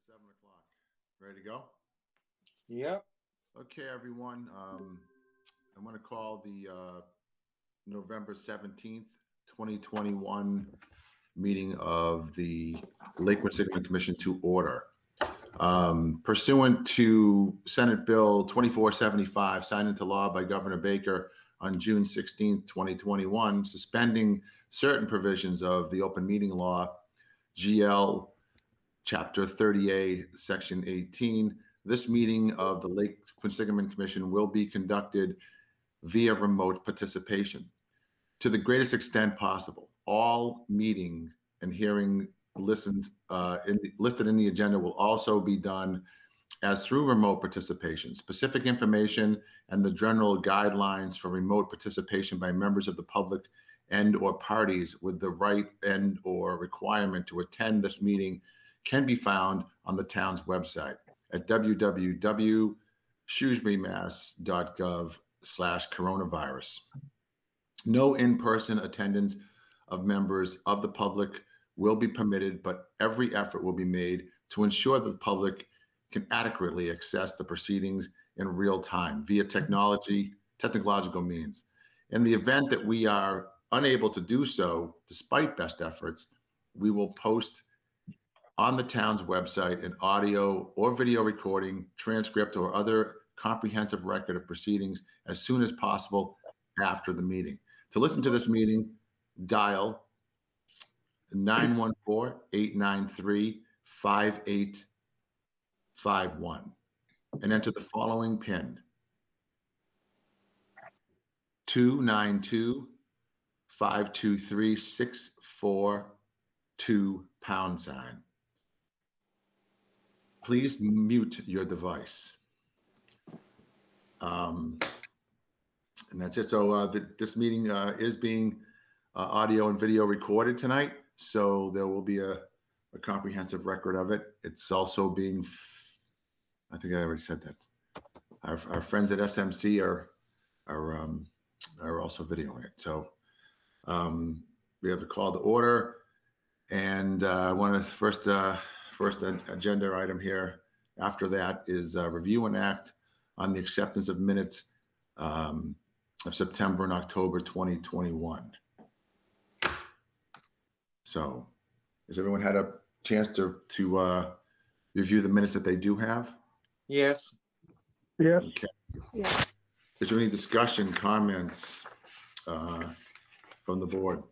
7 o'clock. Ready to go? Yep. Okay, everyone. I'm going to call the November 17th, 2021 meeting of the Lakewood Sigmund Commission to order. Pursuant to Senate Bill 2475, signed into law by Governor Baker on June 16th, 2021, suspending certain provisions of the open meeting law, GL Chapter 30A, Section 18. This meeting of the Lake Quinsigamond Commission will be conducted via remote participation. To the greatest extent possible, all meeting and hearing listed in the agenda will also be done as through remote participation. Specific information and the general guidelines for remote participation by members of the public and or parties with the right and or requirement to attend this meeting can be found on the town's website at www.shrewsburymass.gov/coronavirus. No in-person attendance of members of the public will be permitted, but every effort will be made to ensure that the public can adequately access the proceedings in real time via technological means. In the event that we are unable to do so, despite best efforts, we will post on the town's website an audio or video recording, transcript, or other comprehensive record of proceedings as soon as possible after the meeting. To listen to this meeting, dial 914-893-5851 and enter the following PIN: 292-523-642#. Please mute your device. And that's it. So this meeting is being audio and video recorded tonight. So there will be a comprehensive record of it. It's also being, I think I already said that. Our friends at SMC are also videoing it. So we have to call to order. And one of the first agenda item here after that is review and act on the acceptance of minutes of September and October 2021. So has everyone had a chance to review the minutes that they do have? Yes. Yes. Okay. Yes. Is there any discussion, comments from the board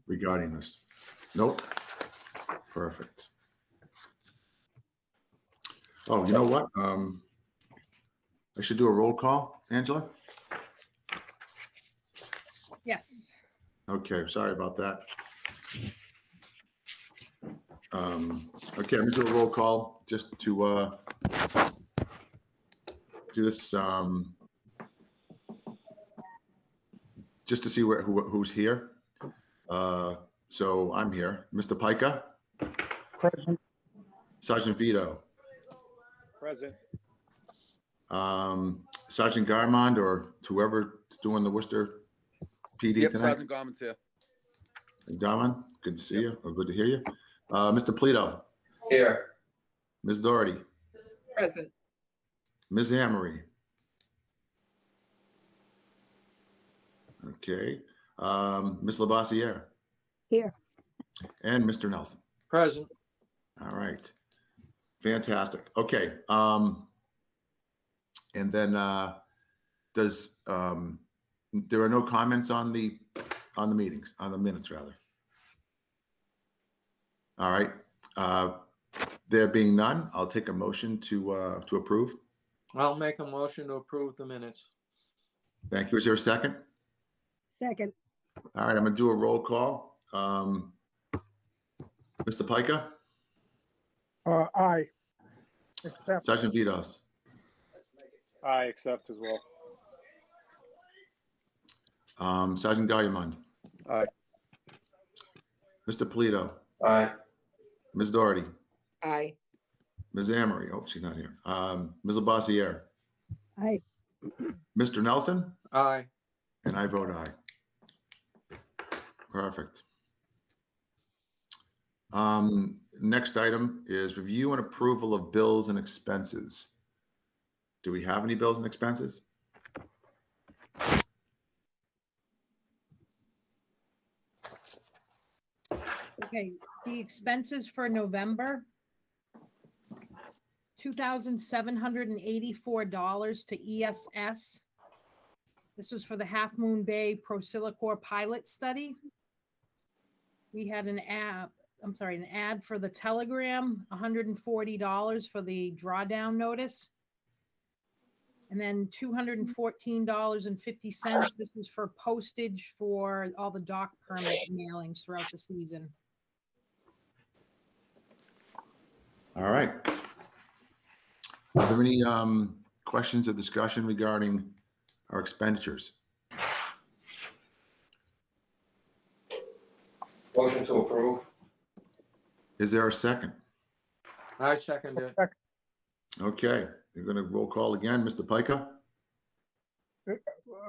regarding this? Nope. Perfect. Oh, you know what? I should do a roll call, Angela? Yes. Okay, sorry about that. Okay, I'm gonna do a roll call just to do this, just to see who's here. So I'm here. Mr. Pica? Present. Sergeant Vito? Present. Sergeant Garmond or whoever's doing the Worcester PD Yep, tonight? Sergeant Garment's here. Garmond, good to see you, or good to hear you. Mr. Polito? Here. Ms. Doherty? Present. Ms. Amory? Okay. Ms. Labossiere? Here. And Mr. Nelson? Present. All right. Fantastic. Okay. And then there are no comments on the meetings, on the minutes rather. All right. There being none, I'll take a motion to approve. I'll make a motion to approve the minutes. Thank you. Is there a second? Second. All right. I'm going to do a roll call. Mr. Pica? Aye. Accept. Sergeant Vitos? I accept as well. Sergeant Gallimond? Aye. Mr. Polito? Aye. Ms. Doherty? Aye. Ms. Amory? Oh, she's not here. Ms. Labossiere? Aye. Mr. Nelson? Aye. And I vote aye. Perfect. Next item is review and approval of bills and expenses. Do we have any bills and expenses? Okay, the expenses for November, $2,784 to ESS. This was for the Half Moon Bay Prosilicor pilot study. We had an ad for the Telegram, $140 for the drawdown notice. And then $214.50. This was for postage for all the dock permit mailings throughout the season. All right. Are there any questions or discussion regarding our expenditures? Motion to approve. Is there a second? I second it. Okay, you're going to roll call again. Mr. Pica?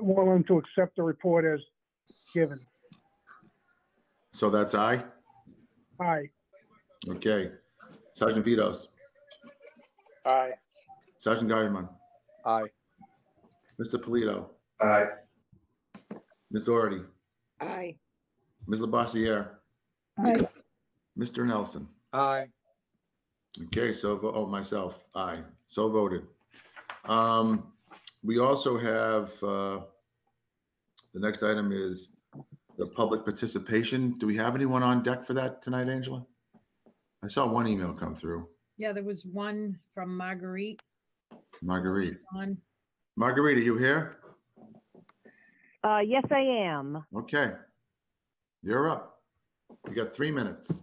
Willing to accept the report as given. So that's aye? Aye. Okay. Sergeant Vitos? Aye. Sergeant Guyman? Aye. Mr. Polito? Aye. Ms. Doherty? Aye. Ms. Labossiere? Aye. Mr. Nelson? Aye. Okay, so myself, aye. So voted. We also have, the next item is the public participation. Do we have anyone on deck for that tonight, Angela? I saw one email come through. Yeah, there was one from Marguerite. Marguerite. On. Marguerite, are you here? Yes, I am. Okay. You're up. You got 3 minutes.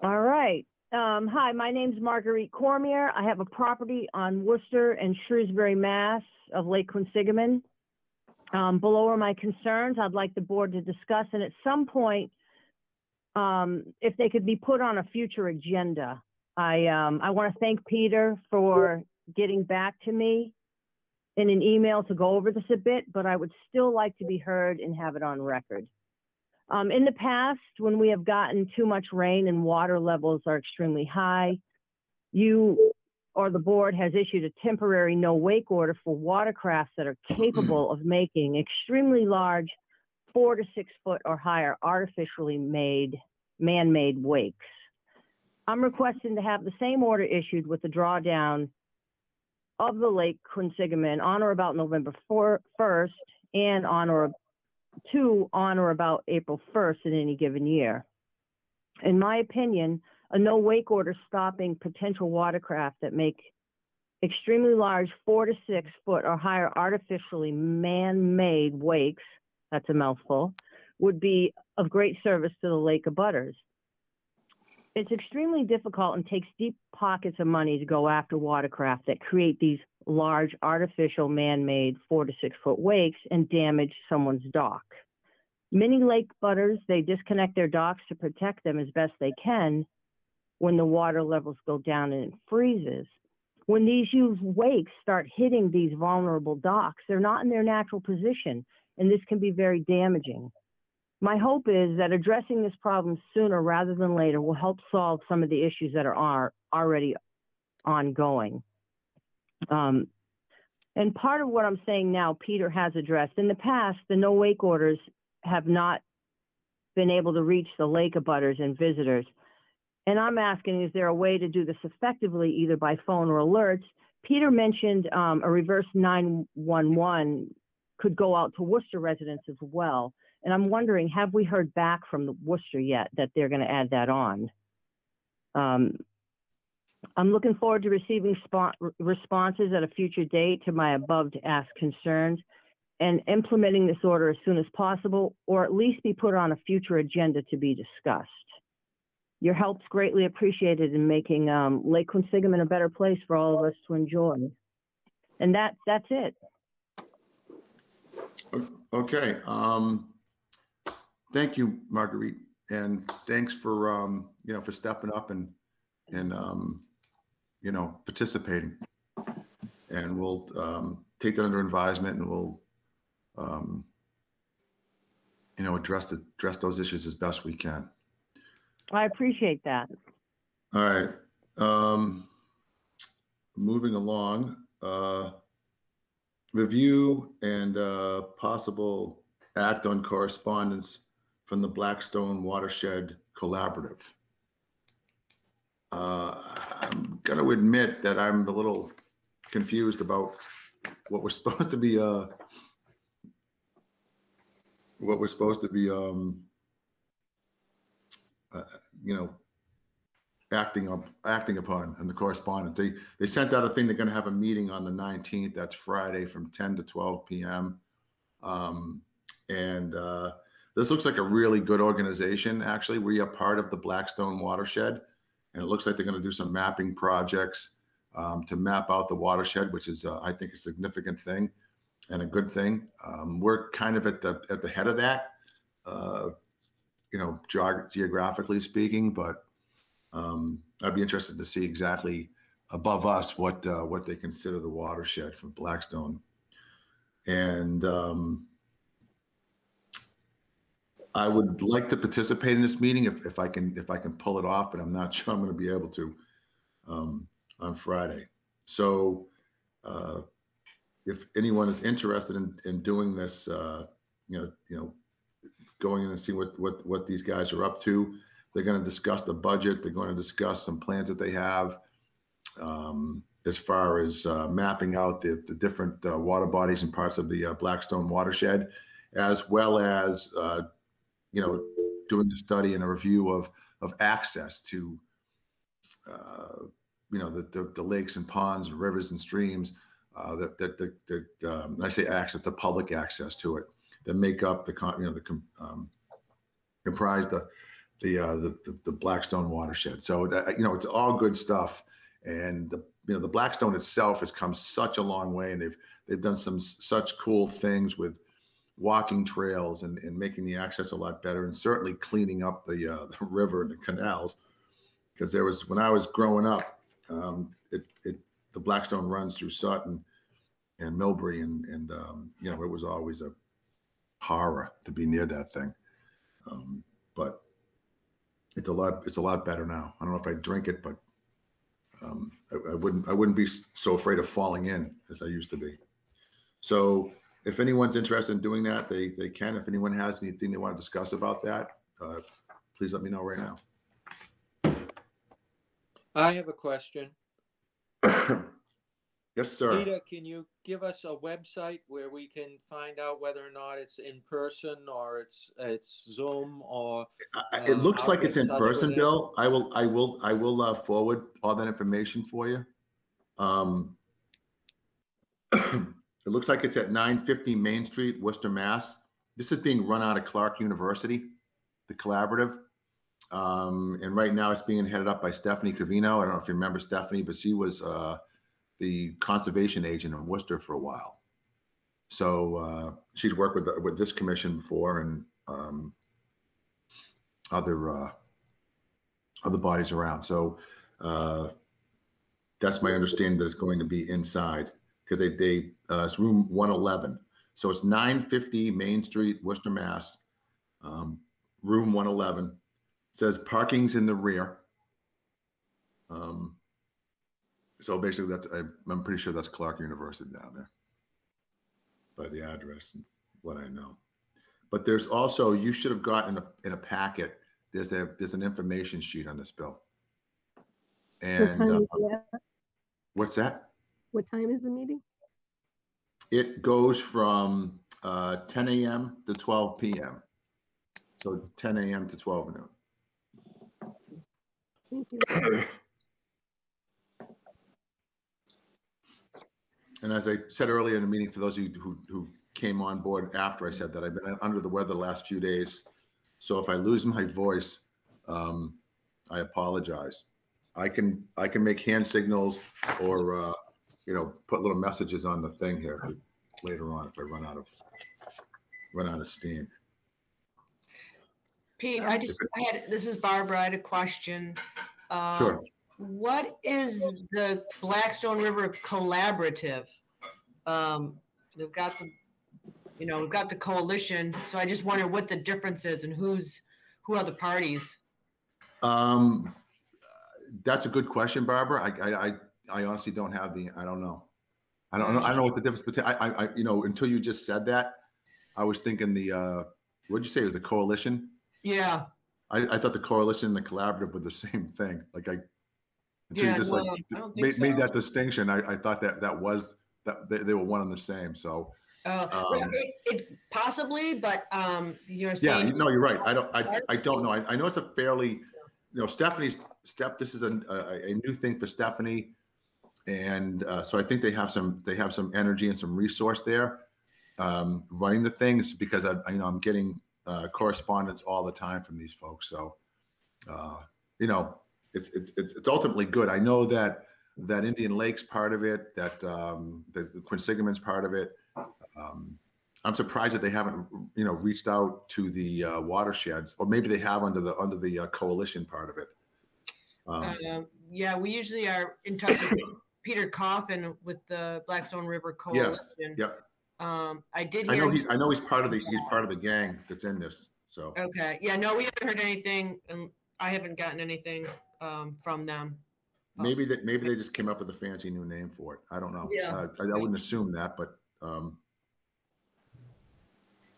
All right. Hi, my name's Marguerite Cormier. I have a property on Worcester and Shrewsbury, Mass. Of Lake Quinsigamond. Below are my concerns I'd like the board to discuss, and at some point, if they could be put on a future agenda. I want to thank Peter for getting back to me in an email to go over this a bit, but I would still like to be heard and have it on record. In the past, when we have gotten too much rain and water levels are extremely high, you or the board has issued a temporary no-wake order for watercrafts that are capable of making extremely large 4 to 6 foot or higher artificially made man-made wakes. I'm requesting to have the same order issued with the drawdown of the Lake Quinsigamond on or about November 1st and on or about April 1st in any given year. In my opinion, a no-wake order stopping potential watercraft that make extremely large 4 to 6 foot or higher artificially man-made wakes, that's a mouthful, would be of great service to the lake abutters. It's extremely difficult and takes deep pockets of money to go after watercraft that create these large artificial man-made 4 to 6 foot wakes and damage someone's dock. Many lake butters, they disconnect their docks to protect them as best they can when the water levels go down and it freezes. When these huge wakes start hitting these vulnerable docks, they're not in their natural position, and this can be very damaging. My hope is that addressing this problem sooner rather than later will help solve some of the issues that are already ongoing. And part of what I'm saying now, Peter has addressed. In the past, the no-wake orders have not been able to reach the lake abutters and visitors. And I'm asking, is there a way to do this effectively, either by phone or alerts? Peter mentioned a reverse 911 could go out to Worcester residents as well. And I'm wondering, have we heard back from the Worcester yet that they're going to add that on? I'm looking forward to receiving responses at a future date to my above-asked concerns and implementing this order as soon as possible, or at least be put on a future agenda to be discussed. Your help's greatly appreciated in making Lake Quinsigamond a better place for all of us to enjoy. And that's it. Okay. Thank you, Marguerite, and thanks for for stepping up and participating. And we'll take that under advisement, and we'll address those issues as best we can. I appreciate that. All right. Moving along, review and possible act on correspondence from the Blackstone Watershed Collaborative. I'm going to admit that I'm a little confused about what we're supposed to be acting upon in the correspondence. They sent out a thing. They're going to have a meeting on the 19th. That's Friday from 10 to 12 p.m. This looks like a really good organization. Actually, we are part of the Blackstone Watershed, and it looks like they're going to do some mapping projects to map out the watershed, which is, I think, a significant thing and a good thing. We're kind of at the head of that, geographically speaking, but I'd be interested to see exactly above us what they consider the watershed from Blackstone. And I would like to participate in this meeting if I can pull it off, but I'm not sure I'm going to be able to on Friday. So if anyone is interested in doing this, going in and see what these guys are up to. They're going to discuss the budget. They're going to discuss some plans that they have as far as mapping out the different water bodies and parts of the Blackstone watershed, as well as doing a study and a review of access to the lakes and ponds and rivers and streams that I say access, the public access to it, that make up comprise the Blackstone watershed. So it's all good stuff, and the Blackstone itself has come such a long way, and they've done such cool things with walking trails and making the access a lot better, and certainly cleaning up the river and the canals. Because there was, when I was growing up, the Blackstone runs through Sutton and Millbury, and it was always a horror to be near that thing. But it's a lot better now. I don't know if I drink it, but I wouldn't be so afraid of falling in as I used to be. So if anyone's interested in doing that, they can. If anyone has anything they want to discuss about that, please let me know right now. I have a question. Yes, sir. Peter, can you give us a website where we can find out whether or not it's in person or it's Zoom or? It looks like it's in person, with Bill. I will forward all that information for you. It looks like it's at 950 Main Street, Worcester, Mass. This is being run out of Clark University, the collaborative. And right now it's being headed up by Stephanie Covino. I don't know if you remember Stephanie, but she was the conservation agent in Worcester for a while. So she's worked with this commission before, and other bodies around. So that's my understanding that it's going to be inside, because it's room 111. So it's 950 Main Street, Worcester, Mass. Room 111. It says parking's in the rear. So basically, I'm pretty sure that's Clark University down there by the address and what I know. But there's also, you should have gotten in a packet. There's an information sheet on this, Bill. And what time is that? What's that? What time is the meeting? It goes from 10 a.m. to 12 p.m. So 10 a.m. to 12 noon. Thank you. And as I said earlier in the meeting, for those of you who came on board after I said that, I've been under the weather the last few days. So if I lose my voice, I apologize. I can make hand signals or put little messages on the thing here later on if I run out of steam. Pete, this is Barbara. I had a question. Sure. What is the Blackstone River Collaborative? We've got the coalition. So I just wonder what the difference is and who are the parties. That's a good question, Barbara. I honestly don't have I don't know. I don't know what the difference between, until you just said that, I was thinking what'd you say, it was the coalition? Yeah. I thought the coalition and the collaborative were the same thing. Like until you just I don't think made so. that distinction, I thought that they were one and the same. So it possibly, but you're yeah, saying. you're right. I don't know. I know it's a fairly, Stephanie's this is a new thing for Stephanie, and so I think they have some energy and some resource there running the things, because I'm getting correspondence all the time from these folks. So it's ultimately good. I know that Indian Lake's part of it, that the Quinsigamond's part of it. I'm surprised that they haven't, reached out to the watersheds, or maybe they have under the coalition part of it. Yeah, we usually are in touch with Peter Coffin with the Blackstone River Coalition. Yes. Yep. I did I hear. know he's part of the gang that's in this. So. Okay. Yeah. No, we haven't heard anything, and I haven't gotten anything from them. Maybe they just came up with a fancy new name for it. I don't know. Yeah. I wouldn't assume that, but.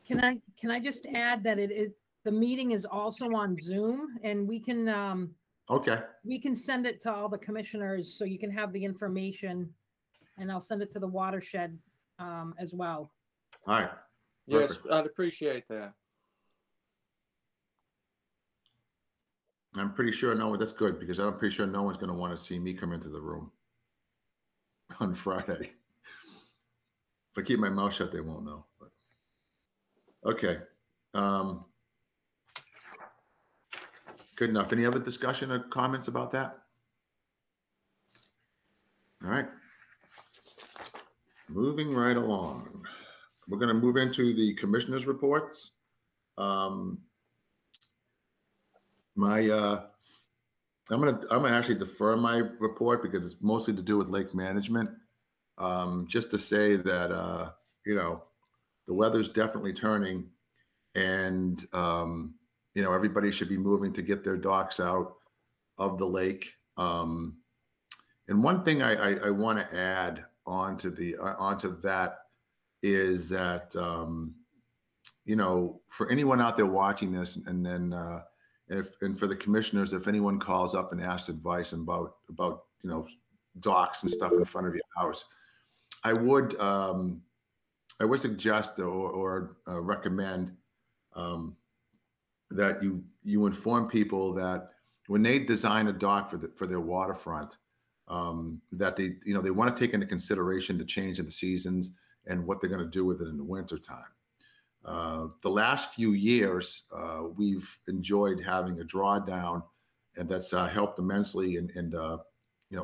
Can I just add that the meeting is also on Zoom, and we can Okay. we can send it to all the commissioners so you can have the information, and I'll send it to the Watershed as well. All right. Yes, Perfect. I'd appreciate that. I'm pretty sure that's good, because I'm pretty sure no one's going to want to see me come into the room on Friday. If I keep my mouth shut, they won't know. But. Okay. Good enough. Any other discussion or comments about that? All right. Moving right along. We're going to move into the commissioners' reports. I'm gonna actually defer my report, because it's mostly to do with lake management. Just to say that the weather's definitely turning, and everybody should be moving to get their docks out of the lake. And one thing I want to add onto that is that for anyone out there watching this, and then and for the commissioners, if anyone calls up and asks advice about docks and stuff in front of your house, I would suggest or recommend that you inform people that when they design a dock for their waterfront, that they want to take into consideration the change in the seasons and what they're going to do with it in the wintertime. The last few years, we've enjoyed having a drawdown, and that's helped immensely in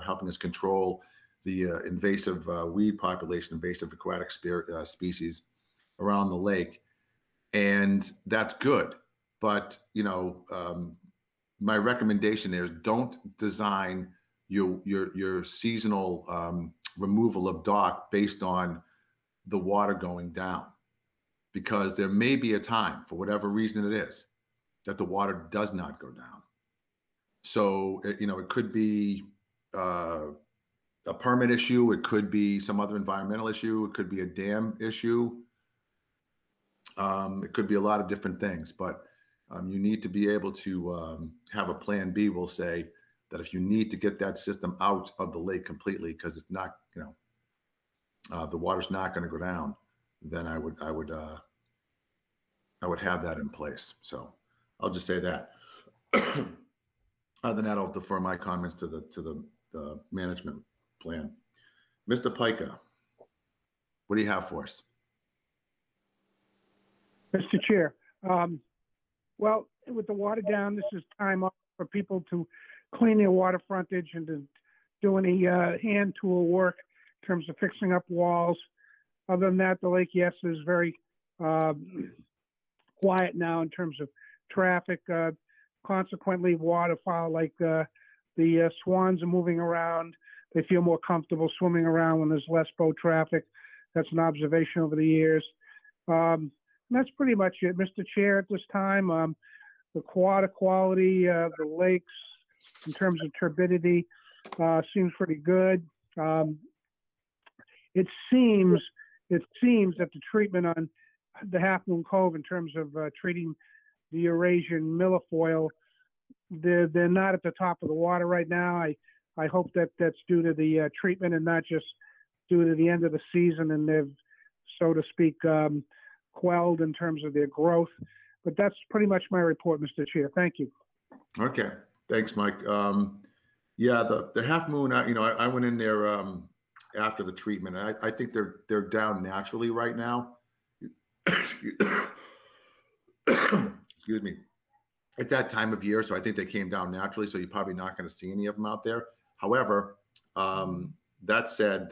helping us control the invasive weed population, invasive aquatic species around the lake. And that's good. But, my recommendation is don't design your seasonal removal of dock based on the water going down, because there may be a time, for whatever reason it is, that the water does not go down. So, it could be a permit issue. It could be some other environmental issue. It could be a dam issue. It could be a lot of different things, but you need to be able to have a plan B. We'll say that if you need to get that system out of the lake completely, because it's not, the water's not going to go down, then I would have that in place. So I'll just say that. Other than that, I'll defer my comments to the management plan. Mr. Pica, what do you have for us? Mr. Chair, well, with the water down, this is time for people to clean their water frontage and to do any hand tool work in terms of fixing up walls. Other than that, the lake, yes, is very quiet now in terms of traffic. Consequently, waterfowl like the swans are moving around. They feel more comfortable swimming around when there's less boat traffic. That's an observation over the years. And that's pretty much it, Mr. Chair, at this time. the water quality of the lakes in terms of turbidity seems pretty good. It seems that the treatment on the Half Moon Cove in terms of treating the Eurasian milfoil, they're not at the top of the water right now. I hope that that's due to the treatment and not just due to the end of the season and they've, so to speak, quelled in terms of their growth. But that's pretty much my report, Mr. Chair. Thank you. Okay, thanks, Mike. Yeah, the Half Moon, I went in there after the treatment. I think they're down naturally right now. Excuse me. It's that time of year, so I think they came down naturally. So you're probably not going to see any of them out there. However, that said,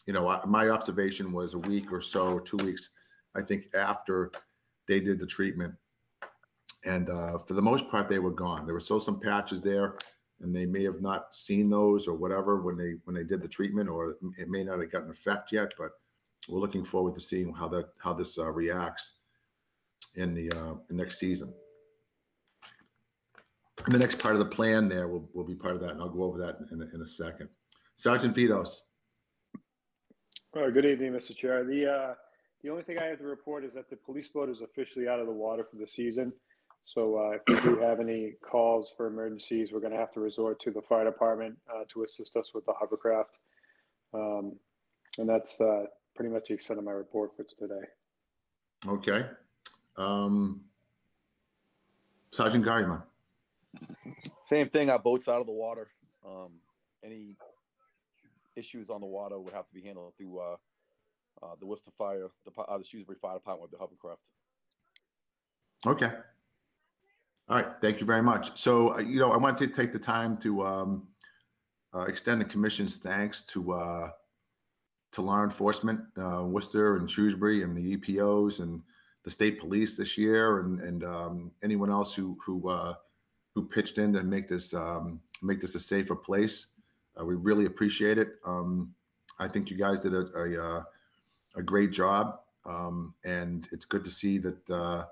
my observation was a week or so, 2 weeks, I think, after they did the treatment, and for the most part, they were gone. There were still some patches there, and they may have not seen those or whatever when they did the treatment, or it may not have gotten effect yet. But we're looking forward to seeing how this reacts in the next season. And the next part of the plan there will be part of that, and I'll go over that in a second. Sergeant Vitos. Good evening, Mr. Chair. The only thing I have to report is that the police boat is officially out of the water for the season. So if we do have any calls for emergencies, we're going to have to resort to the fire department to assist us with the hovercraft. And that's pretty much the extent of my report for today. Okay. Sergeant Garryman. Same thing. Our boat's out of the water. Any issues on the water would have to be handled through the Worcester Fire, the Shrewsbury Fire Department with the hovercraft. Okay. All right. Thank you very much. So, I want to take the time to extend the Commission's thanks to law enforcement, Worcester and Shrewsbury, and the EPOs and the state police this year, and anyone else who pitched in to make this a safer place. We really appreciate it. I think you guys did a great job, and it's good to see that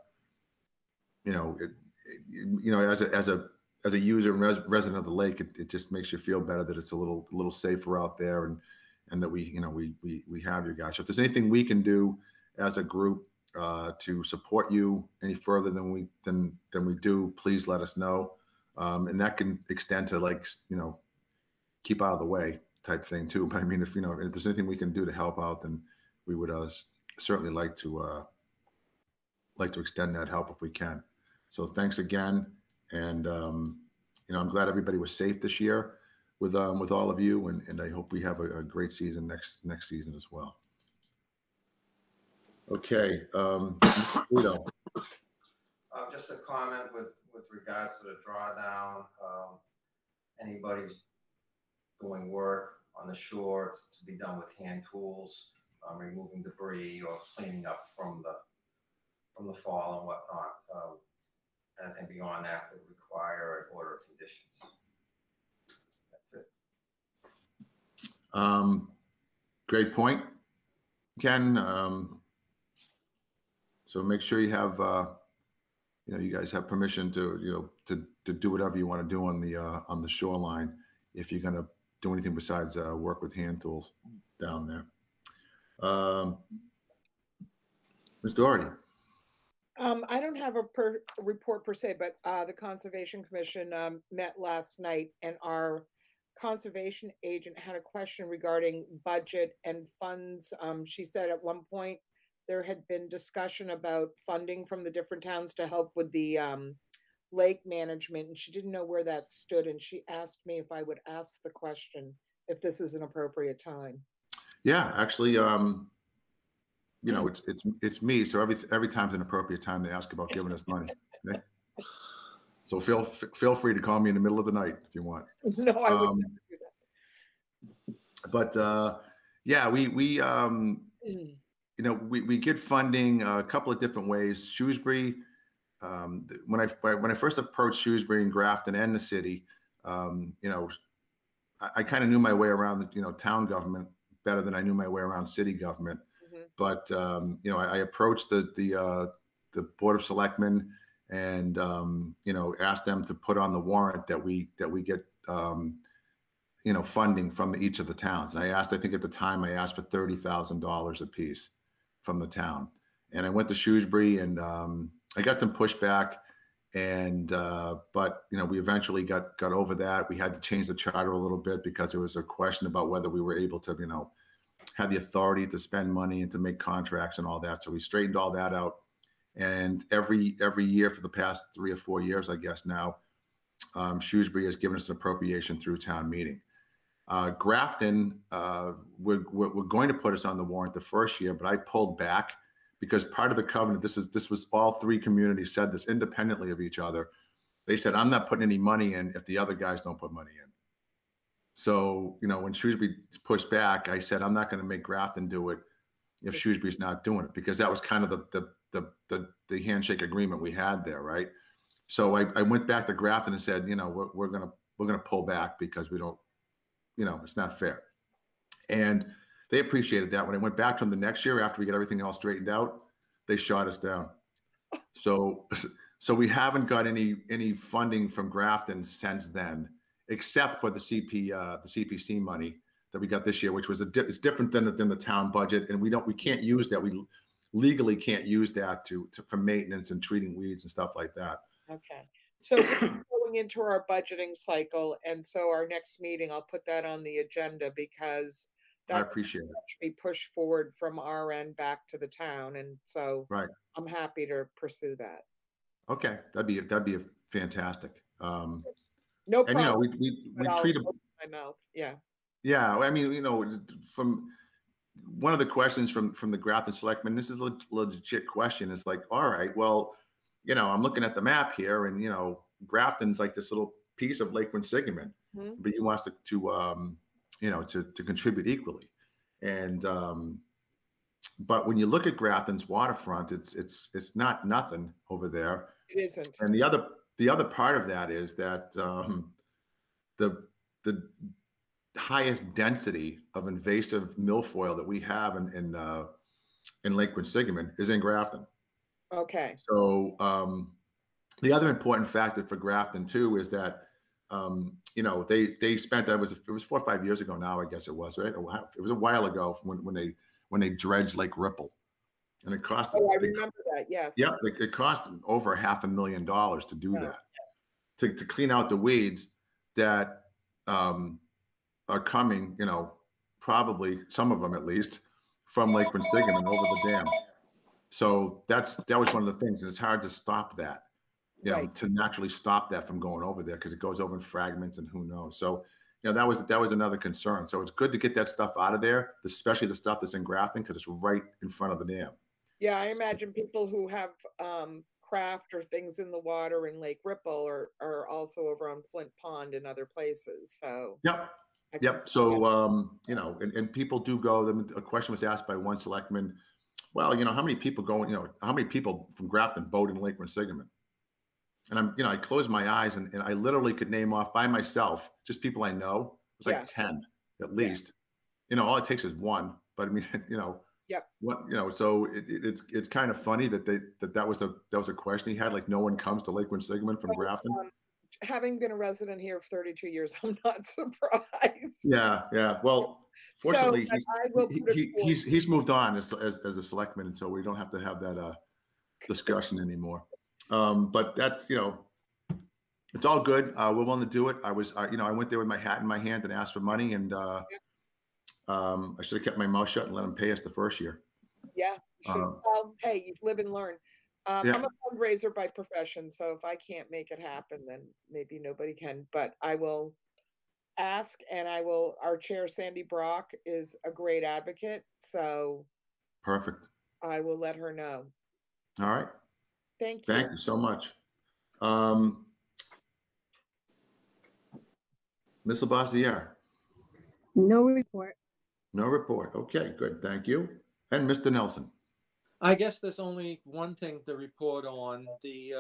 as a user and resident of the lake, it just makes you feel better that it's a little safer out there, and that we have you guys. So if there's anything we can do as a group to support you any further than we do, please let us know, and that can extend to keep out of the way type thing too. But I mean, if there's anything we can do to help out, then we would certainly like to extend that help if we can. So thanks again, and I'm glad everybody was safe this year with all of you, and I hope we have a great season next season as well. Okay, just a comment with regards to the drawdown. Anybody's doing work on the shore, it's to be done with hand tools, removing debris or cleaning up from the fall and whatnot. Anything beyond that would require an order of conditions. That's it. Great point, Ken. So make sure you have, you guys have permission to do whatever you want to do on the shoreline if you're going to do anything besides work with hand tools down there. Ms. Doherty. I don't have a report per se, but the Conservation Commission met last night, and our conservation agent had a question regarding budget and funds. She said at one point there had been discussion about funding from the different towns to help with the lake management, and she didn't know where that stood, and she asked me if I would ask the question if this is an appropriate time. Yeah, actually, it's me, so every time's an appropriate time to ask about giving us money. Okay? So feel free to call me in the middle of the night if you want. No, I would never do that. But yeah, we get funding a couple of different ways. Shrewsbury, when I first approached Shrewsbury and Grafton and the city, I kind of knew my way around the town government better than I knew my way around city government. Mm-hmm. But I approached the Board of Selectmen and asked them to put on the warrant that we get funding from each of the towns. And I think at the time I asked for $30,000 apiece from the town. And I went to Shrewsbury, and I got some pushback, and but we eventually got over that. We had to change the charter a little bit because there was a question about whether we were able to have the authority to spend money and to make contracts and all that. So we straightened all that out. And every year for the past 3 or 4 years, I guess now, Shrewsbury has given us an appropriation through town meeting. Grafton, we're going to put us on the warrant the first year, but I pulled back because part of the covenant, this was all 3 communities said this independently of each other. They said, I'm not putting any money in if the other guys don't put money in. So, when Shrewsbury pushed back, I said, I'm not going to make Grafton do it if Shrewsbury's not doing it, because that was kind of the handshake agreement we had there, right? So I went back to Grafton and said, we're gonna pull back because we don't, it's not fair. And they appreciated that. When I went back to them the next year after we get everything all straightened out, they shot us down. So we haven't got any funding from Grafton since then, except for the CPC money that we got this year, which was it's different than the town budget, and we can't use that. We legally can't use that for maintenance and treating weeds and stuff like that. Okay. So we're going into our budgeting cycle, and so our next meeting, I'll put that on the agenda because I appreciate it. Should be pushed forward from our end back to the town, and so right. I'm happy to pursue that. Okay, that'd be fantastic. No problem. And we treat them. My mouth, yeah. Yeah, I mean, from one of the questions from the Grafton Selectmen, this is a legit question. It's like, all right, well, I'm looking at the map here, and Grafton's like this little piece of Lake Quinsigamond, but he wants to contribute equally. And but when you look at Grafton's waterfront, it's not nothing over there. It isn't. And the other part of that is that the highest density of invasive milfoil that we have in Lake Quinsigamond is in Grafton. Okay. So the other important factor for Grafton too is that they spent, it was 4 or 5 years ago now, I guess it was, right? It was a while ago when they dredged Lake Ripple, and it cost. Oh, I remember that. Yes. Yeah, it cost over $500,000 to do that, to clean out the weeds that are coming, probably some of them at least, from Lake Quinsigamond over the dam. So that was one of the things, and it's hard to stop that, to naturally stop that from going over there because it goes over in fragments and who knows. So, that was another concern. So it's good to get that stuff out of there, especially the stuff that's in Grafton, because it's right in front of the dam. Yeah, I imagine people who have craft or things in the water in Lake Ripple are also over on Flint Pond and other places. So Yep. So, and people do go. A question was asked by one selectman, well, how many people go, how many people from Grafton boat in Lake Quinsigamond? And I closed my eyes and I literally could name off by myself, just people I know. It was like 10 at least. All it takes is one, but I mean, so it's kind of funny that was a question he had, like no one comes to Lake Quinsigamond from Grafton. Having been a resident here of 32 years, I'm not surprised. Yeah. Well, fortunately, so, he's moved on as a selectman, and so we don't have to have that discussion anymore. But that's it's all good. We're willing to do it. I went there with my hat in my hand and asked for money, and I should have kept my mouth shut and let him pay us the first year. Yeah. Well, hey, you live and learn. I'm a fundraiser by profession, so if I can't make it happen, then maybe nobody can. But I will ask, and our chair, Sandy Brock, is a great advocate. So perfect. I will let her know. All right. Thank you. Thank you so much. Ms. Labossiere. No report. No report. Okay, good. Thank you. And Mr. Nelson. I guess there's only one thing to report on. The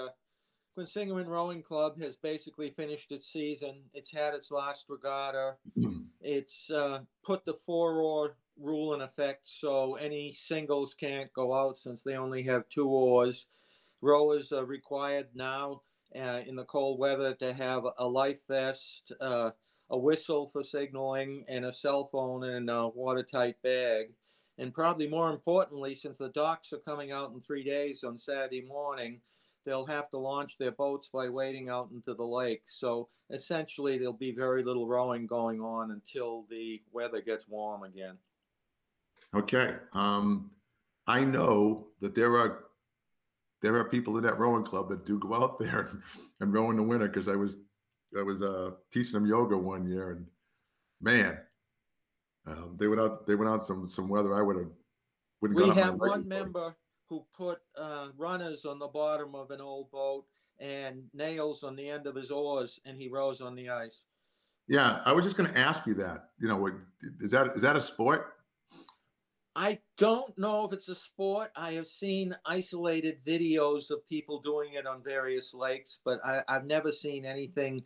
Quinsigamond Rowing Club has basically finished its season. It's had its last regatta. It's put the 4-oar rule in effect, so any singles can't go out since they only have 2 oars. rowers are required now in the cold weather to have a life vest, a whistle for signaling, and a cell phone in a watertight bag. And probably more importantly, since the docks are coming out in 3 days on Saturday morning, they'll have to launch their boats by wading out into the lake. So essentially, there'll be very little rowing going on until the weather gets warm again. Okay. I know that there are people in that rowing club that do go out there and row in the winter, because I was teaching them yoga one year, and man, they went out some weather I wouldn't. We have one member who put runners on the bottom of an old boat and nails on the end of his oars, and he rows on the ice. Yeah, I was just going to ask you that. Is that a sport? I don't know if it's a sport. I have seen isolated videos of people doing it on various lakes, but I've never seen anything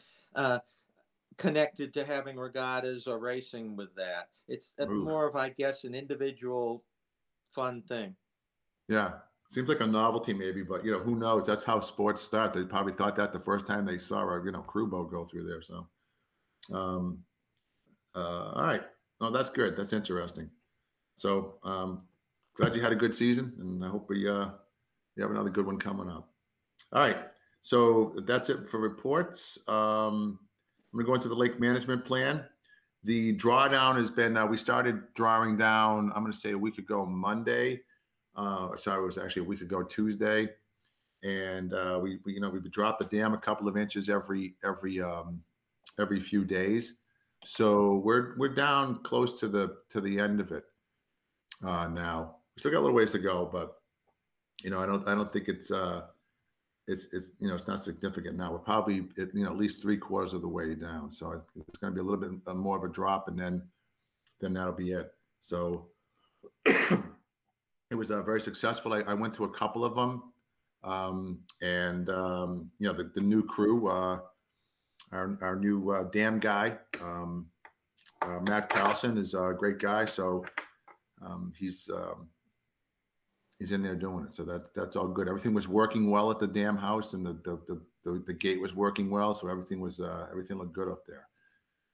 connected to having regattas or racing with that. It's more of, I guess, an individual fun thing. Yeah, seems like a novelty maybe, but who knows? That's how sports start. They probably thought that the first time they saw a crew boat go through there. So, all right, no, that's good. That's interesting. So, glad you had a good season, and I hope you have another good one coming up. All right, so that's it for reports. I'm gonna go into the lake management plan. The drawdown has been. We started drawing down, I'm gonna say a week ago Monday. Sorry, it was actually a week ago Tuesday, and we dropped the dam a couple of inches every few days. So we're down close to the end of it now. We still got a little ways to go, but I don't think it's not significant now. We're probably at least 3/4 of the way down. So it's going to be a little bit more of a drop, and then that'll be it. So. It was very successful. I went to a couple of them, and the new crew, our new dam guy, Matt Carlson, is a great guy. So he's in there doing it. So that's all good. Everything was working well at the dam house, and the gate was working well. So everything looked good up there,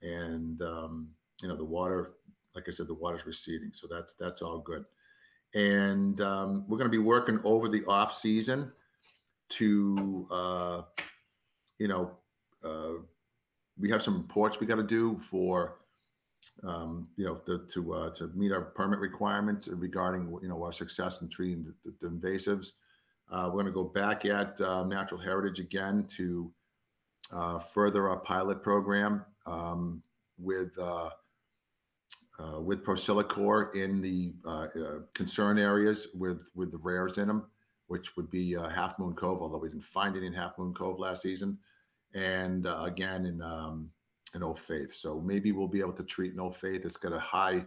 and the water, like I said, the water's receding. So that's all good. And we're going to be working over the off season to, we have some reports we got to do for, to meet our permit requirements regarding, our success in treating the invasives. We're going to go back at Natural Heritage again to further our pilot program with Prosillicor in the concern areas with the rares in them, which would be Half Moon Cove, although we didn't find any in Half Moon Cove last season, and again in Old Faith. So maybe we'll be able to treat in Old Faith. It's got a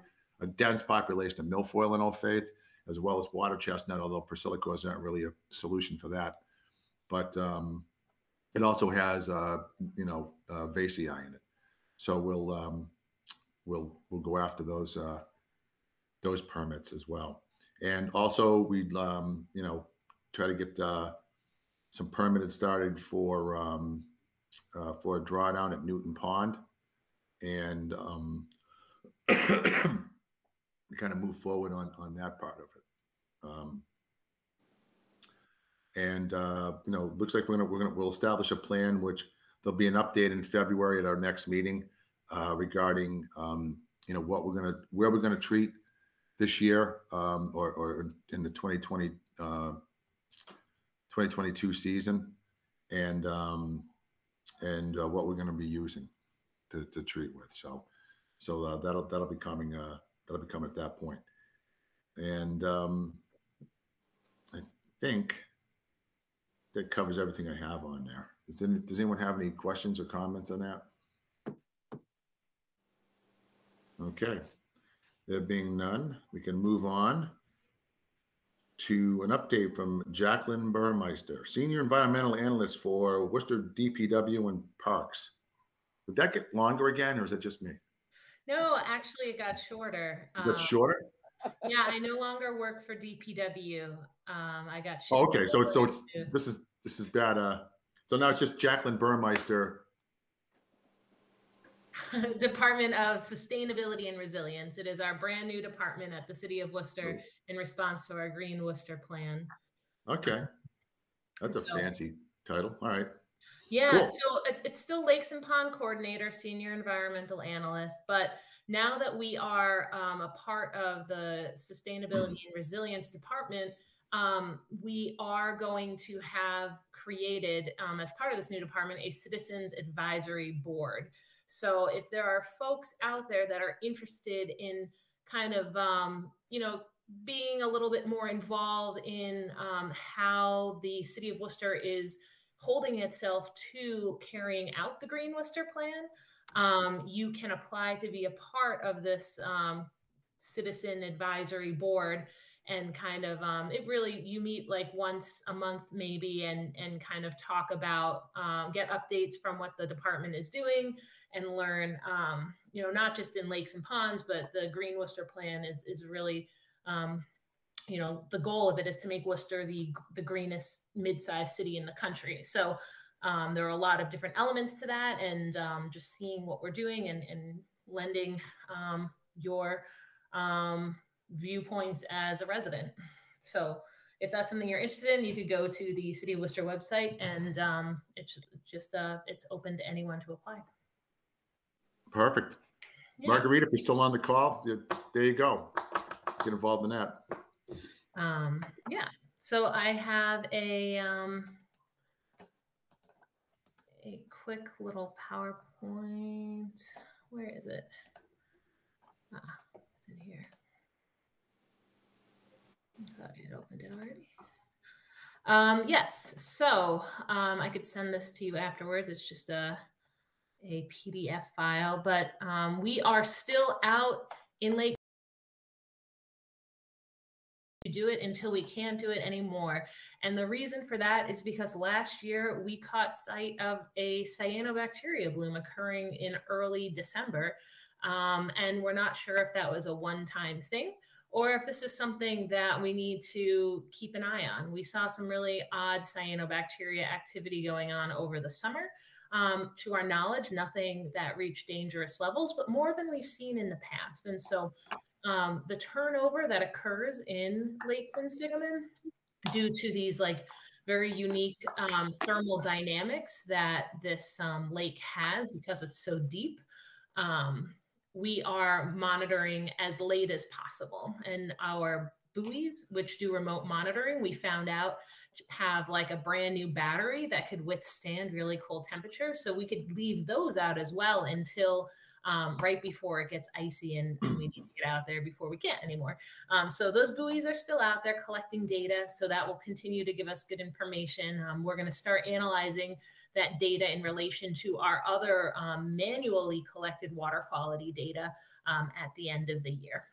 dense population of milfoil in Old Faith, as well as water chestnut, although Prosillicor is not really a solution for that. But it also has Vasii in it. So we'll go after those permits as well. And also we'd try to get some permitted started for a drawdown at Newton Pond, and kind of move forward on that part of it. Looks like we'll establish a plan, which there'll be an update in February at our next meeting regarding where we're gonna treat this year, or in the 2022 season, and what we're going to be using to treat with. So that'll be coming at that point. And I think that covers everything I have on there. Does anyone have any questions or comments on that? Okay, there being none, we can move on to an update from Jacqueline Burmeister, Senior Environmental Analyst for Worcester DPW and Parks. Did that get longer again, or is it just me? No, actually it got shorter. It got shorter? Yeah, I no longer work for DPW. I got shifted. Oh, okay, so it's to- this is bad. So now it's just Jacqueline Burmeister. Department of Sustainability and Resilience. It is our brand new department at the City of Worcester in response to our Green Worcester plan. Okay, that's a fancy title. All right. Yeah, cool. So it's still Lakes and Pond Coordinator, Senior Environmental Analyst, but now that we are a part of the Sustainability and Resilience Department, we are going to have created, as part of this new department, a Citizens Advisory Board. So if there are folks out there that are interested in kind of, being a little bit more involved in how the City of Worcester is holding itself to carrying out the Green Worcester plan, you can apply to be a part of this Citizen Advisory Board. And kind of, you meet like once a month maybe and kind of talk about, get updates from what the department is doing and learn, not just in lakes and ponds, but the Green Worcester plan is really, the goal of it is to make Worcester the greenest mid-sized city in the country. So there are a lot of different elements to that, and just seeing what we're doing and lending your viewpoints as a resident. So if that's something you're interested in, you could go to the City of Worcester website, and it's open to anyone to apply. Perfect. Yeah. Margarita, if you're still on the call, there you go. Get involved in that. Yeah. So I have a quick little PowerPoint. Where is it? It's in here. I thought I had opened it already. Yes. So I could send this to you afterwards. It's just a PDF file, but we are still out in Lakewood to do it until we can't do it anymore. And the reason for that is because last year we caught sight of a cyanobacteria bloom occurring in early December. And we're not sure if that was a one-time thing or if this is something that we need to keep an eye on. We saw some really odd cyanobacteria activity going on over the summer. To our knowledge, nothing that reached dangerous levels, but more than we've seen in the past. And so the turnover that occurs in Lake Quinsigamond due to these like very unique thermal dynamics that this lake has because it's so deep, we are monitoring as late as possible. And our buoys, which do remote monitoring, we found out have like a brand new battery that could withstand really cold temperatures. So we could leave those out as well until right before it gets icy and we need to get out there before we can't anymore. So those buoys are still out there collecting data. So that will continue to give us good information. We're going to start analyzing that data in relation to our other manually collected water quality data at the end of the year.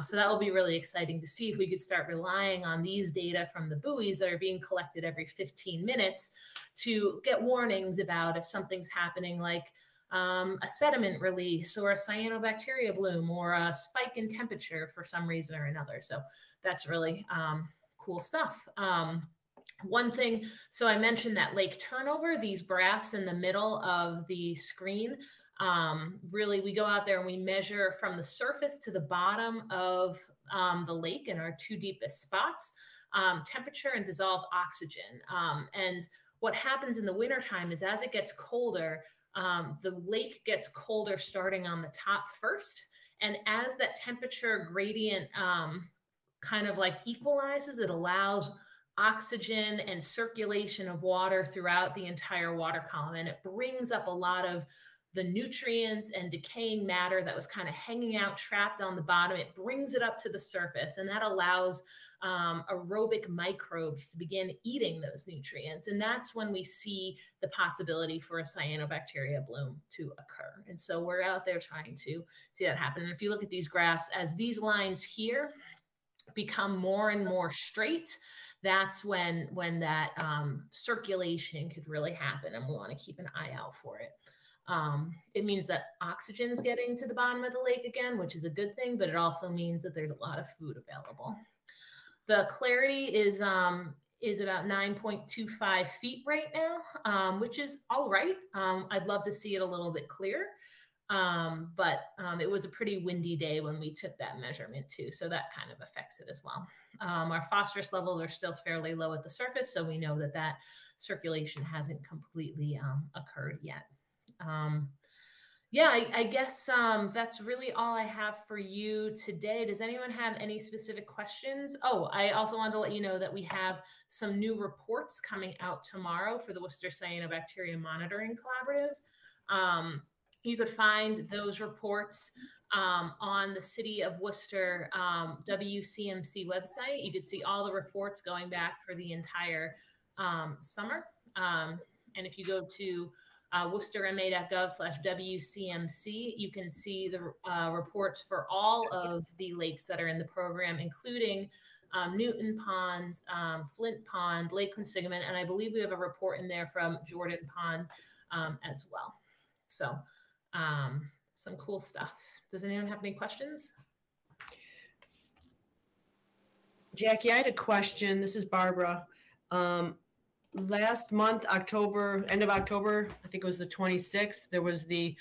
So that will be really exciting to see if we could start relying on these data from the buoys that are being collected every 15 minutes to get warnings about if something's happening like a sediment release or a cyanobacteria bloom or a spike in temperature for some reason or another. So that's really cool stuff. One thing, so I mentioned that lake turnover, these graphs in the middle of the screen, really we go out there and we measure from the surface to the bottom of the lake in our two deepest spots, temperature and dissolved oxygen. And what happens in the wintertime is as it gets colder, the lake gets colder starting on the top first. And as that temperature gradient kind of like equalizes, it allows oxygen and circulation of water throughout the entire water column. And it brings up a lot of the nutrients and decaying matter that was kind of hanging out, trapped on the bottom. It brings it up to the surface, and that allows aerobic microbes to begin eating those nutrients. And that's when we see the possibility for a cyanobacteria bloom to occur. And so we're out there trying to see that happen. And if you look at these graphs, as these lines here become more and more straight, that's when that circulation could really happen, and we want to keep an eye out for it. It means that oxygen's getting to the bottom of the lake again, which is a good thing, but it also means that there's a lot of food available. The clarity is about 9.25 feet right now, which is all right. I'd love to see it a little bit clearer. But it was a pretty windy day when we took that measurement too. So that kind of affects it as well. Our phosphorus levels are still fairly low at the surface. So we know that that circulation hasn't completely occurred yet. Yeah, I guess that's really all I have for you today. Does anyone have any specific questions? Oh, I also wanted to let you know that we have some new reports coming out tomorrow for the Worcester Cyanobacteria Monitoring Collaborative. You could find those reports on the City of Worcester WCMC website. You could see all the reports going back for the entire summer. And if you go to worcesterma.gov/WCMC, you can see the reports for all of the lakes that are in the program, including Newton Pond, Flint Pond, Lake Quinsigamond, and I believe we have a report in there from Jordan Pond as well. So some cool stuff. Does anyone have any questions? Jackie, I had a question. This is Barbara. Last month, end of October, I think it was the 26th, there was the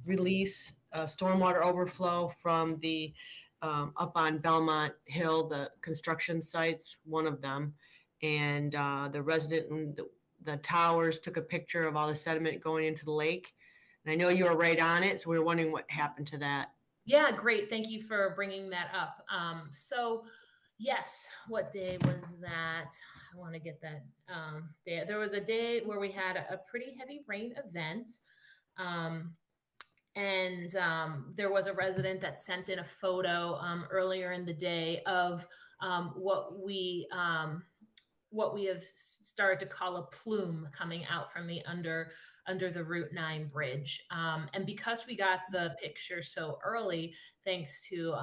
release, stormwater overflow from the up on Belmont Hill, the construction sites, one of them. And the resident and the towers took a picture of all the sediment going into the lake. And I know you were right on it, so we were wondering what happened to that. Yeah, great. Thank you for bringing that up. So yes, what day was that? I want to get that day. There was a day where we had a pretty heavy rain event. And there was a resident that sent in a photo earlier in the day of what we have started to call a plume coming out from the under the Route 9 bridge. And because we got the picture so early, thanks to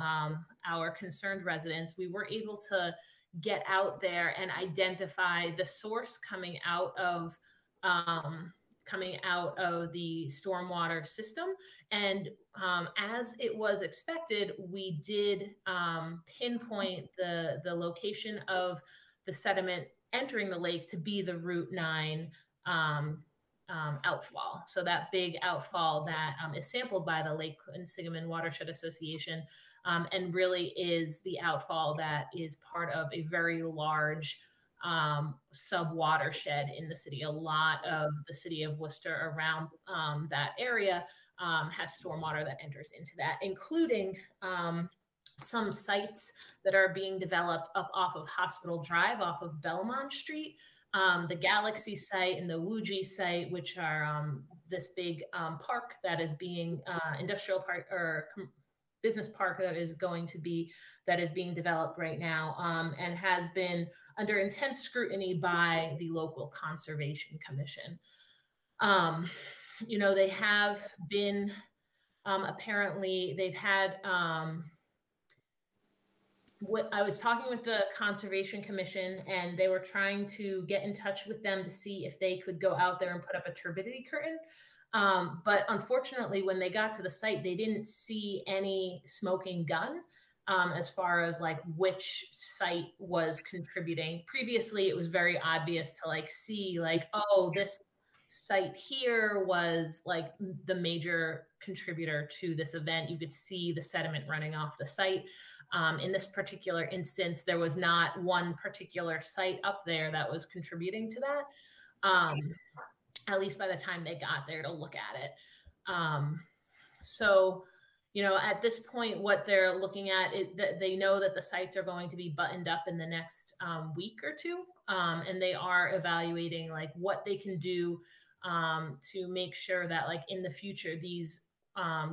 our concerned residents, we were able to get out there and identify the source coming out of the stormwater system. And as it was expected, we did pinpoint the location of the sediment entering the lake to be the Route 9 outfall. So that big outfall that is sampled by the Lake Quinsigamond Watershed Association, and really is the outfall that is part of a very large sub-watershed in the city. A lot of the city of Worcester around that area has stormwater that enters into that, including some sites that are being developed up off of Hospital Drive, off of Belmont Street. The Galaxy site and the Wuji site, which are this big park that is being industrial park or business park that is being developed right now, and has been under intense scrutiny by the local conservation commission. You know, they have been apparently they've had. I was talking with the Conservation Commission, and they were trying to get in touch with them to see if they could go out there and put up a turbidity curtain. But unfortunately, when they got to the site, they didn't see any smoking gun as far as like which site was contributing. Previously, it was very obvious to like see like, oh, this site here was like the major contributor to this event. You could see the sediment running off the site. In this particular instance, there was not one particular site up there that was contributing to that, at least by the time they got there to look at it. So, you know, at this point, what they're looking at is that they know that the sites are going to be buttoned up in the next week or two, and they are evaluating like what they can do to make sure that like in the future, these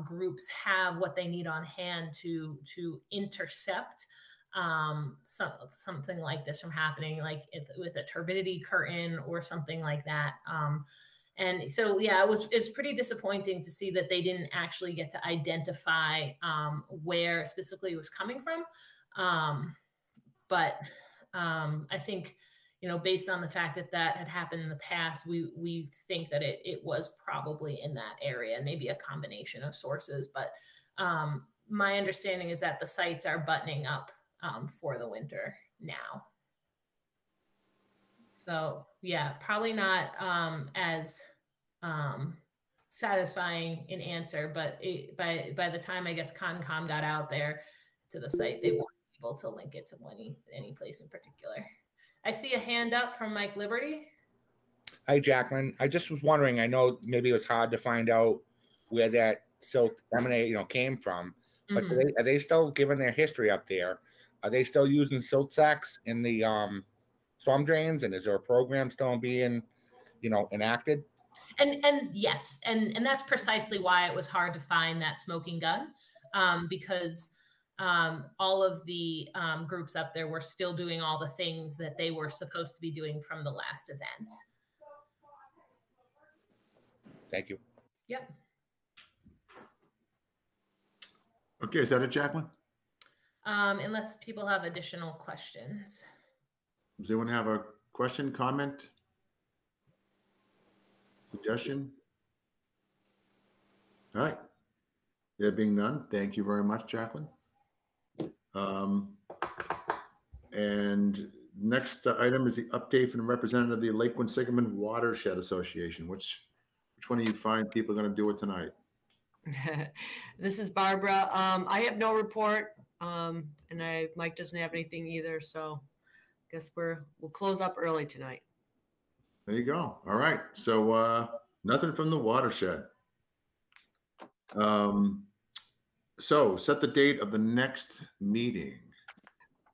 groups have what they need on hand to intercept something like this from happening, like with a turbidity curtain or something like that. And so, yeah, it was pretty disappointing to see that they didn't actually get to identify where specifically it was coming from. But I think, you know, based on the fact that that had happened in the past, we think that it was probably in that area, maybe a combination of sources. But my understanding is that the sites are buttoning up for the winter now. So yeah, probably not as satisfying an answer, but by the time I guess Concom got out there to the site, they weren't able to link it to any place in particular. I see a hand up from Mike Liberty. Hi, Jacqueline. I just was wondering, I know maybe it was hard to find out where that silt came from, but are they still given their history up there? Are they still using silt sacks in the storm drains? And is there a program still being, enacted? And yes, and that's precisely why it was hard to find that smoking gun, because all of the groups up there were still doing all the things that they were supposed to be doing from the last event. Thank you. Yep. Okay, is that it, Jacqueline? Unless people have additional questions. Does anyone have a question, comment, suggestion? All right. There being none, thank you very much, Jacqueline. And next item is the update from the representative of the Lakewood Quinsigamond Watershed Association. Which one do you find people are going to do it tonight? This is Barbara. I have no report, and Mike doesn't have anything either. So I guess we'll close up early tonight. There you go. All right. So nothing from the watershed. So set the date of the next meeting.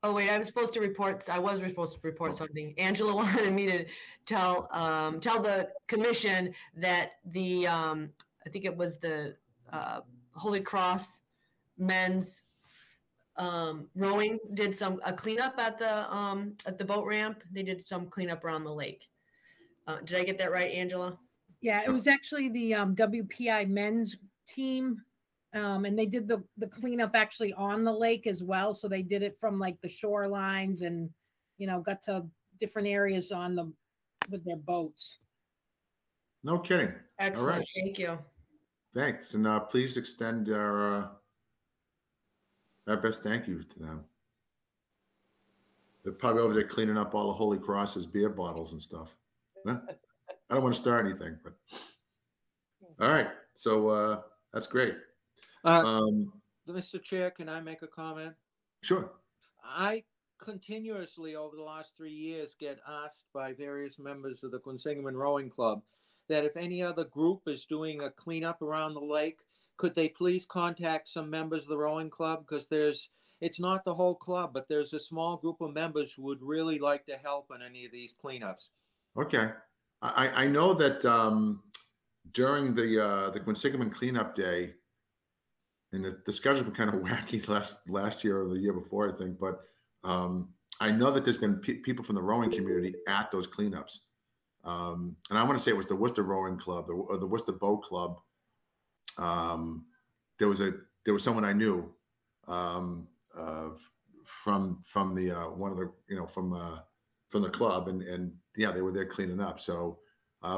Oh wait, I was supposed to report something. Angela wanted me to tell the commission that the I think it was the Holy Cross men's rowing did a cleanup at the boat ramp. They did some cleanup around the lake. Did I get that right, Angela? Yeah, it was actually the WPI men's team. And they did the cleanup actually on the lake as well. So they did it from like the shorelines and, got to different areas with their boats. No kidding. Excellent. All right. Thank you. Thanks. And please extend our best thank you to them. They're probably over there cleaning up all the Holy Cross's beer bottles and stuff. Huh? I don't want to start anything, but all right. So that's great. Mr. Chair, can I make a comment? Sure. I continuously over the last 3 years get asked by various members of the Quinsigamond Rowing Club that if any other group is doing a cleanup around the lake, could they please contact some members of the rowing club? Because it's not the whole club, but there's a small group of members who would really like to help in any of these cleanups. Okay. I know that during the Quinsigamond cleanup day, and the schedule's been kind of wacky last year or the year before, I think. But I know that there's been people from the rowing community at those cleanups. And I want to say it was the Worcester Rowing Club or the Worcester Boat Club. There was someone I knew from the one of the from the club, and yeah, they were there cleaning up. So I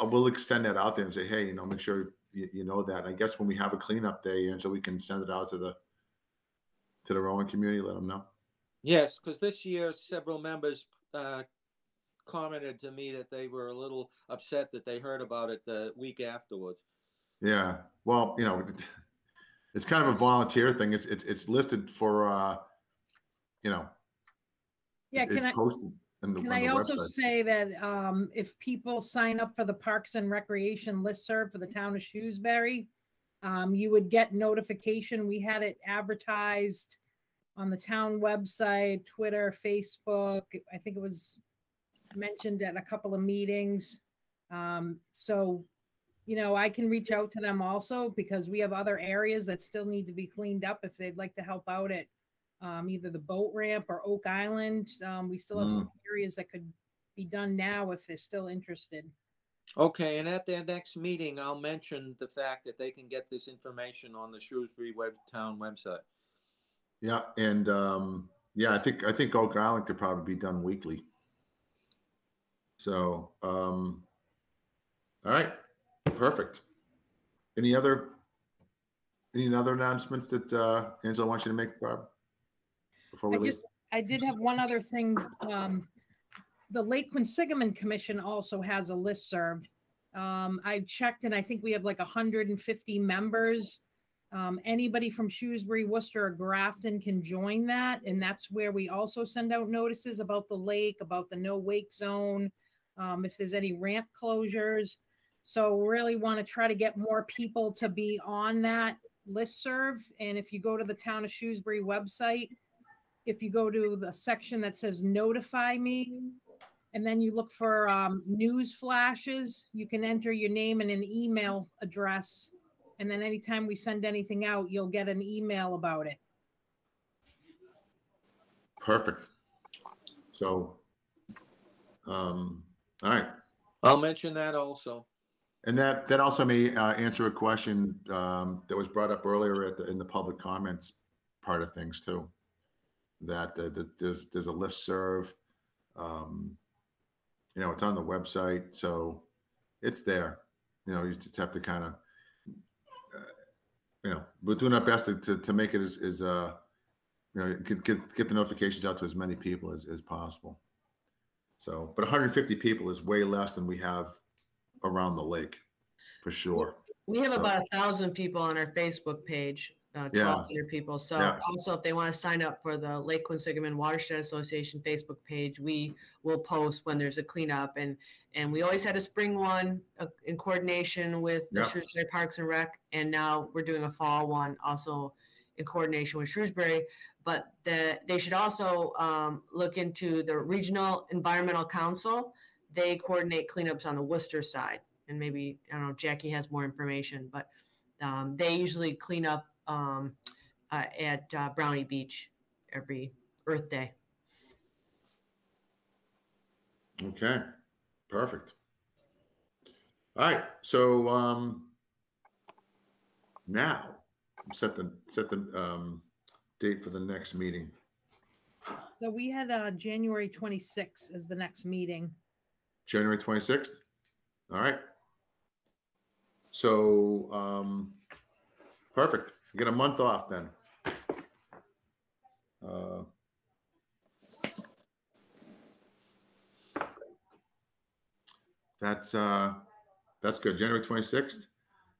will extend that out there and say, hey, make sure you know that. I guess when we have a cleanup day, Angela, we can send it out to the rowing community, let them know. Yes, because this year several members commented to me that they were a little upset that they heard about it the week afterwards. Yeah, well, it's kind of a volunteer thing. It's listed for Yeah, it's posted. Can I also say that if people sign up for the Parks and Recreation listserv for the town of Shrewsbury, you would get notification. We had it advertised on the town website, Twitter, Facebook. I think it was mentioned at a couple of meetings. So, I can reach out to them also because we have other areas that still need to be cleaned up if they'd like to help out at either the boat ramp or Oak Island. We still have some areas that could be done now if they're still interested. Okay, and at their next meeting, I'll mention the fact that they can get this information on the Shrewsbury town website. Yeah, and I think Oak Island could probably be done weekly. So, all right, perfect. Any other announcements that Angela wants you to make, Barb? before we leave? I did have one other thing. The Lake Quinsigamond Commission also has a listserv. I checked, and I think we have like 150 members. Anybody from Shrewsbury, Worcester, or Grafton can join that, and that's where we also send out notices about the lake, about the no wake zone, if there's any ramp closures. So really want to try to get more people to be on that listserv. And if you go to the Town of Shrewsbury website, if you go to the section that says notify me, and then you look for news flashes, you can enter your name and an email address. And then anytime we send anything out, you'll get an email about it. Perfect. So, all right. I'll mention that also. And that also may answer a question that was brought up earlier in the public comments part of things too. That there's a listserv. You know, it's on the website, so it's there. You know, you just have to kind of, you know, we're doing our best to make it as you know, get the notifications out to as many people as possible. So, but 150 people is way less than we have around the lake, for sure. We have about 1,000 people on our Facebook page, 1,200 people. So also, if they want to sign up for the Lake Quinsigamond Watershed Association Facebook page, we will post when there's a cleanup. And we always had a spring one in coordination with the Shrewsbury Parks and Rec, and now we're doing a fall one also in coordination with Shrewsbury. But they should also look into the Regional Environmental Council. They coordinate cleanups on the Worcester side. And maybe, I don't know, Jackie has more information, but they usually clean up at Brownie Beach every Earth Day. Okay, perfect. All right, so now set the date for the next meeting. So we had January 26th as the next meeting. January 26th. All right. So perfect. You get a month off then. That's good. January 26th.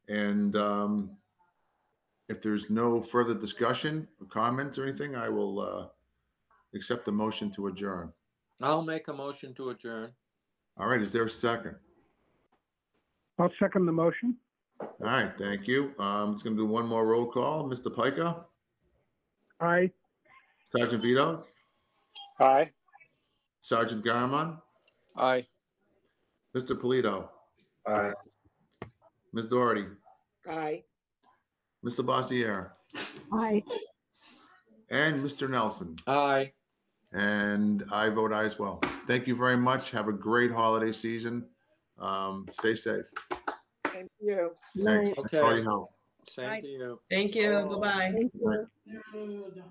And if there's no further discussion or comments or anything, I will accept the motion to adjourn. I'll make a motion to adjourn. All right. Is there a second? I'll second the motion. All right. Thank you. It's going to do one more roll call. Mr. Pica? Aye. Sergeant Vito? Aye. Sergeant Garamond? Aye. Mr. Polito? Aye. Ms. Doherty? Aye. Mr. Bossier? Aye. And Mr. Nelson? Aye. And I vote aye as well. Thank you very much. Have a great holiday season. Stay safe. Thank you. Thanks. Okay. Thanks for all your help. Same to you. Thank you. Bye-bye. Thank you.